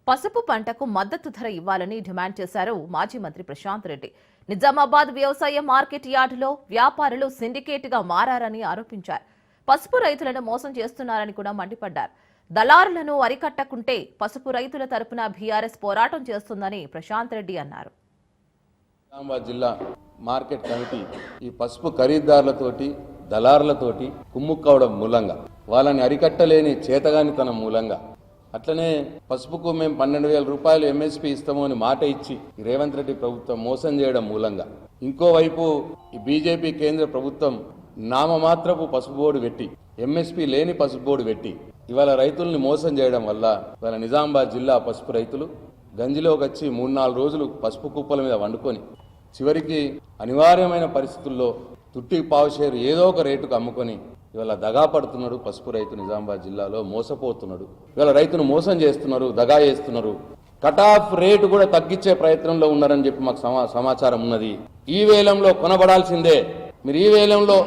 పసుపు పంటకు మద్దతు ధర ఇవ్వాలని డిమాండ్ చేశారు మాజీ మంత్రి ప్రశాంత్ రెడ్డి. నిజామాబాద్ వ్యవసాయ మార్కెట్ యార్డులో వ్యాపారులు సిండికేట్ గా మారారని ఆరోపించారు. పసుపు రైతులను మోసం చేస్తున్నారని కూడా మండిపడ్డారు. దళారులను అరికట్టకుంటే పసుపు రైతుల తరపున బీఆర్ఎస్ పోరాటం చేస్తుందని ప్రశాంత్ రెడ్డి అన్నారు. నిజామాబాద్ జిల్లా మార్కెట్ కమిటీ ఈ పసుపు ఖరీదారులతోటి దళారులతోటి కుమ్ముక్కవడం మూలంగా వాళ్ళని అరికట్టలేని చేతగానితనం మూలంగా అట్లనే పసుపుకు మేము 12,000 రూపాయలు ఎంఎస్పీ ఇస్తాము అని మాట ఇచ్చి రేవంత్ రెడ్డి ప్రభుత్వం మోసం చేయడం మూలంగా ఇంకోవైపు ఈ బీజేపీ కేంద్ర ప్రభుత్వం నామమాత్రపు పసుపు బోర్డు పెట్టి ఎంఎస్పీ లేని పసుపు బోర్డు పెట్టి ఇవాళ రైతుల్ని మోసం చేయడం వల్ల ఇవాళ నిజామాబాద్ జిల్లా పసుపు రైతులు గంజిలోకి వచ్చి 3-4 రోజులు పసుపు కుప్పల మీద వండుకొని చివరికి అనివార్యమైన పరిస్థితుల్లో తుట్టి పావుషేరు ఏదో ఒక రేటుకు అమ్ముకొని ఇవాళ దగా పడుతున్నాడు. పసుపు రైతు నిజామాబాద్ జిల్లాలో మోసపోతున్నాడు. ఇవాళ రైతును మోసం చేస్తున్నారు, దగా చేస్తున్నారు. కట్ ఆఫ్ రేటు కూడా తగ్గించే ప్రయత్నంలో ఉన్నారని చెప్పి మాకు సమాచారం ఉన్నది. ఈ వేలంలో కొనబడాల్సిందే. మీరు ఈ వేలంలో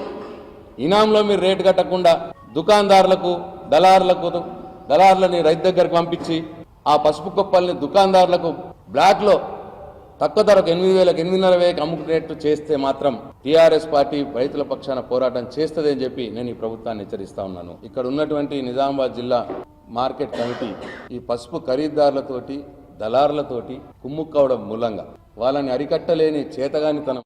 ఇనాంలో మీరు రేటు కట్టకుండా దుకాణదారులకు దళారులని రైతు దగ్గరకు పంపించి ఆ పసుపు కుప్పల్ని దుకాణదారులకు బ్లాక్లో తక్కువ ధరకు 8,000, 8,500 అమ్ముకునేట్టు చేస్తే మాత్రం టీఆర్ఎస్ పార్టీ రైతుల పక్షాన పోరాటం చేస్తుంది అని చెప్పి నేను ఈ ప్రభుత్వాన్ని హెచ్చరిస్తా ఉన్నాను. ఇక్కడ ఉన్నటువంటి నిజామాబాద్ జిల్లా మార్కెట్ కమిటీ ఈ పసుపు ఖరీదారులతోటి దళారులతోటి కుమ్ముక్కవడం మూలంగా వాళ్ళని అరికట్టలేని చేతగానితనం